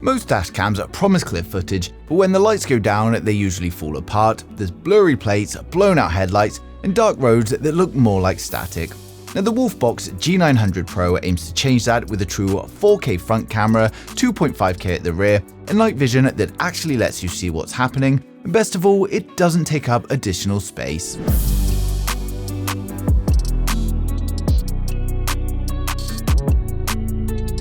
Most dash cams promise clear footage, but when the lights go down, they usually fall apart. There's blurry plates, blown out headlights, and dark roads that look more like static. Now, the Wolfbox G900 Pro aims to change that with a true 4K front camera, 2.5K at the rear, and night vision that actually lets you see what's happening. And best of all, it doesn't take up additional space.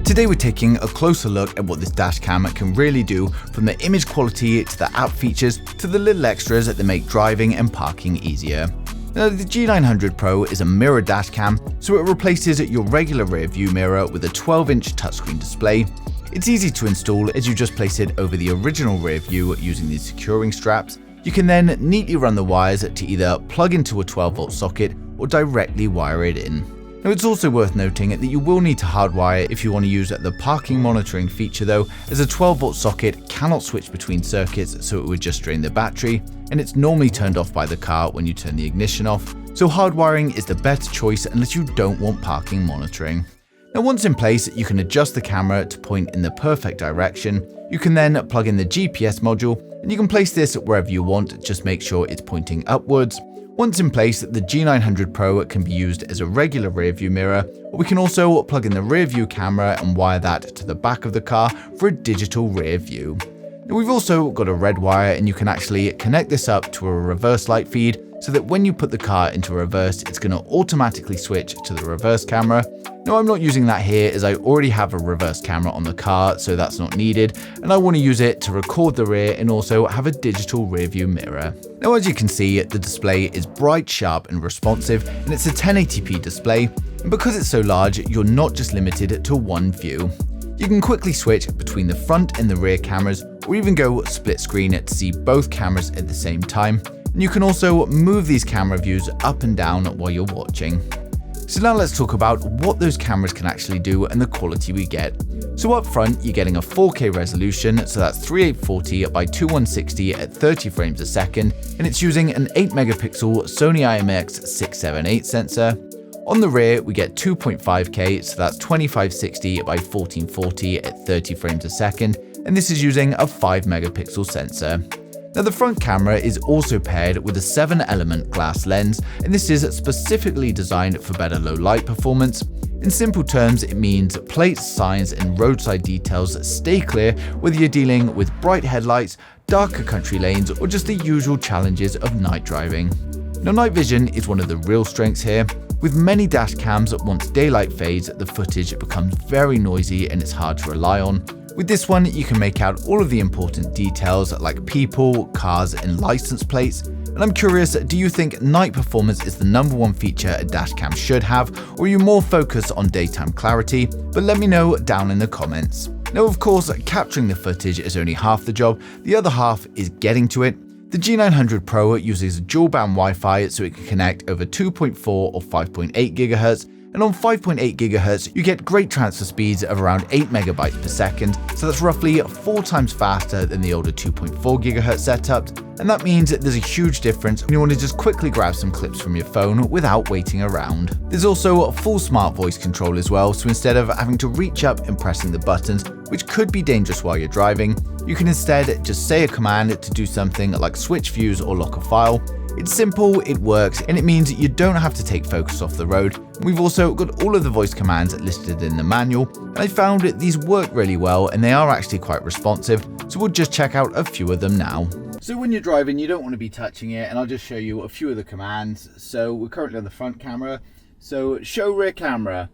Today we're taking a closer look at what this dash cam can really do, from the image quality to the app features to the little extras that make driving and parking easier. Now, the G900 Pro is a mirror dash cam, so it replaces your regular rear view mirror with a 12-inch touchscreen display. It's easy to install as you just place it over the original rear view using these securing straps. You can then neatly run the wires to either plug into a 12-volt socket or directly wire it in. Now, it's also worth noting that you will need to hardwire if you want to use the parking monitoring feature though, as a 12-volt socket cannot switch between circuits, so it would just drain the battery, and it's normally turned off by the car when you turn the ignition off, so hardwiring is the better choice unless you don't want parking monitoring. Now, once in place, you can adjust the camera to point in the perfect direction. You can then plug in the GPS module, and you can place this wherever you want, just make sure it's pointing upwards. Once in place, the G900 Pro can be used as a regular rear view mirror, or we can also plug in the rear view camera and wire that to the back of the car for a digital rear view. Now, we've also got a red wire, and you can actually connect this up to a reverse light feed, so that when you put the car into reverse, it's going to automatically switch to the reverse camera. Now, I'm not using that here as I already have a reverse camera on the car, so that's not needed, and I want to use it to record the rear and also have a digital rear view mirror. Now, as you can see, the display is bright, sharp, and responsive, and it's a 1080p display, and because it's so large, you're not just limited to one view. You can quickly switch between the front and the rear cameras, or even go split screen to see both cameras at the same time. And you can also move these camera views up and down while you're watching. So now let's talk about what those cameras can actually do and the quality we get. So up front, you're getting a 4K resolution, so that's 3840 by 2160 at 30 frames a second, and it's using an 8 megapixel Sony IMX678 sensor. On the rear, we get 2.5K, so that's 2560 by 1440 at 30 frames a second, and this is using a 5 megapixel sensor. Now, the front camera is also paired with a 7-element glass lens, and this is specifically designed for better low light performance. In simple terms, it means plates, signs, and roadside details stay clear whether you're dealing with bright headlights, darker country lanes, or just the usual challenges of night driving. Now, night vision is one of the real strengths here. With many dash cams, once daylight fades, the footage becomes very noisy and it's hard to rely on. With this one, you can make out all of the important details like people, cars, and license plates. And I'm curious, do you think night performance is the #1 feature a dash cam should have, or are you more focused on daytime clarity? But let me know down in the comments. Now, of course, capturing the footage is only half the job. The other half is getting to it. The G900 Pro uses dual-band Wi-Fi, so it can connect over 2.4 or 5.8 GHz, and on 5.8 GHz, you get great transfer speeds of around 8 megabytes per second, so that's roughly 4 times faster than the older 2.4 GHz setup, and that means that there's a huge difference when you want to just quickly grab some clips from your phone without waiting around. There's also a full smart voice control as well, so instead of having to reach up and pressing the buttons, which could be dangerous while you're driving, you can instead just say a command to do something like switch views or lock a file. It's simple, it works, and it means you don't have to take focus off the road. We've also got all of the voice commands listed in the manual, and I found these work really well and they are actually quite responsive, so we'll just check out a few of them now. So when you're driving, you don't want to be touching it, and I'll just show you a few of the commands. So we're currently on the front camera, so show rear camera,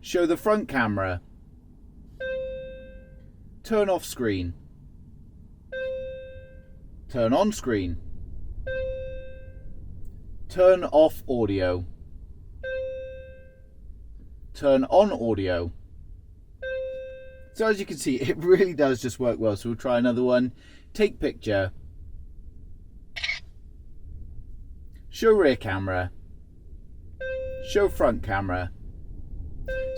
show the front camera, turn off screen, turn on screen, turn off audio, turn on audio. So as you can see, it really does just work well. So we'll try another one. Take picture, show rear camera, show front camera.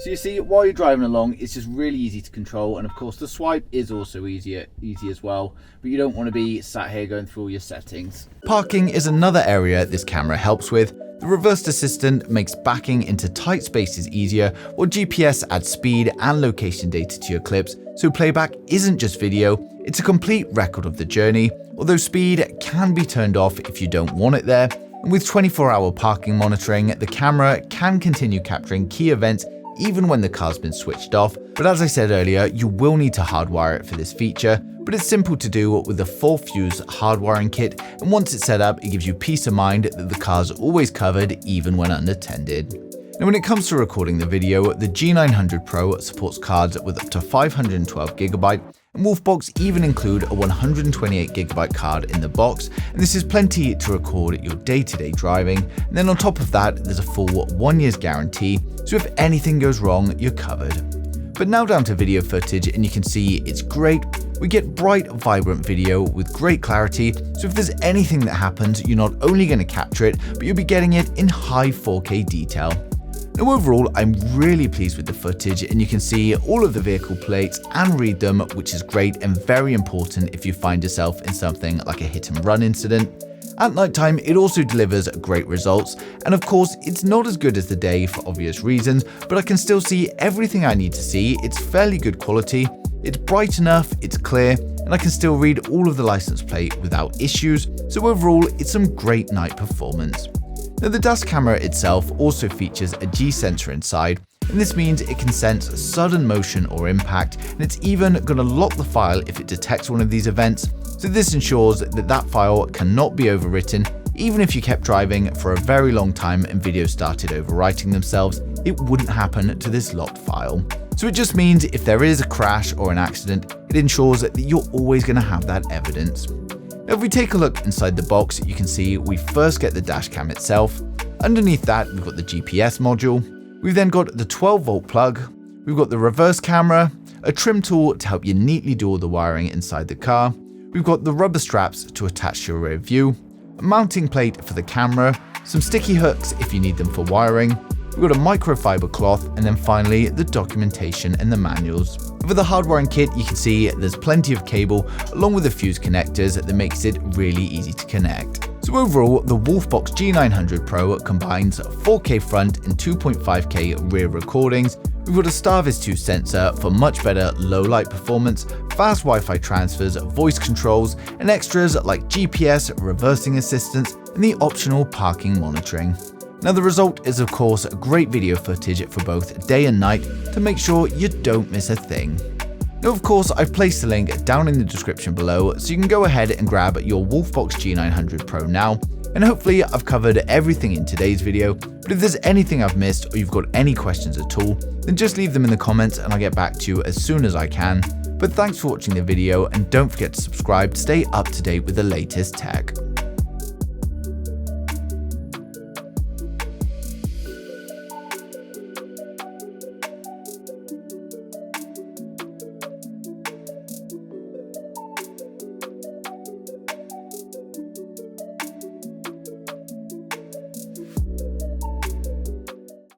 So you see, while you're driving along, it's just really easy to control, and of course the swipe is also easy as well, but you don't want to be sat here going through all your settings. Parking is another area this camera helps with. The reversed assistant makes backing into tight spaces easier, while GPS adds speed and location data to your clips, so playback isn't just video, it's a complete record of the journey, although speed can be turned off if you don't want it there. And with 24-hour parking monitoring, the camera can continue capturing key events even when the car's been switched off. But as I said earlier, you will need to hardwire it for this feature, but it's simple to do with the full fuse hardwiring kit, and once it's set up, it gives you peace of mind that the car's always covered even when unattended. Now when it comes to recording the video, the G900 Pro supports cards with up to 512GB, and Wolfbox even include a 128GB card in the box, and this is plenty to record your day-to-day driving. And then on top of that, there's a full 1 year's guarantee, so if anything goes wrong, you're covered. But now down to video footage, and you can see it's great. We get bright, vibrant video with great clarity, so if there's anything that happens, you're not only going to capture it, but you'll be getting it in high 4K detail. Now overall, I'm really pleased with the footage, and you can see all of the vehicle plates and read them, which is great and very important if you find yourself in something like a hit and run incident. At nighttime, it also delivers great results, and of course, it's not as good as the day for obvious reasons, but I can still see everything I need to see. It's fairly good quality, it's bright enough, it's clear, and I can still read all of the license plate without issues, so overall, it's some great night performance. Now the dash camera itself also features a G sensor inside, and this means it can sense sudden motion or impact, and it's even going to lock the file if it detects one of these events, so this ensures that that file cannot be overwritten. Even if you kept driving for a very long time and videos started overwriting themselves, it wouldn't happen to this locked file. So it just means if there is a crash or an accident, it ensures that you're always going to have that evidence. Now if we take a look inside the box, you can see we first get the dashcam itself. Underneath that, we've got the GPS module. We've then got the 12-volt plug. We've got the reverse camera, a trim tool to help you neatly do all the wiring inside the car. We've got the rubber straps to attach to your rear view, a mounting plate for the camera, some sticky hooks if you need them for wiring. We've got a microfiber cloth, and then finally the documentation and the manuals. For the hardwiring kit, you can see there's plenty of cable along with the fuse connectors that makes it really easy to connect. So overall, the Wolfbox G900 Pro combines 4K front and 2.5K rear recordings. We've got a Starvis 2 sensor for much better low light performance, fast Wi-Fi transfers, voice controls, and extras like GPS, reversing assistance, and the optional parking monitoring. Now the result is of course great video footage for both day and night to make sure you don't miss a thing. Now of course I've placed the link down in the description below, so you can go ahead and grab your Wolfbox G900 Pro now, and hopefully I've covered everything in today's video, but if there's anything I've missed or you've got any questions at all, then just leave them in the comments and I'll get back to you as soon as I can. But thanks for watching the video, and don't forget to subscribe to stay up to date with the latest tech.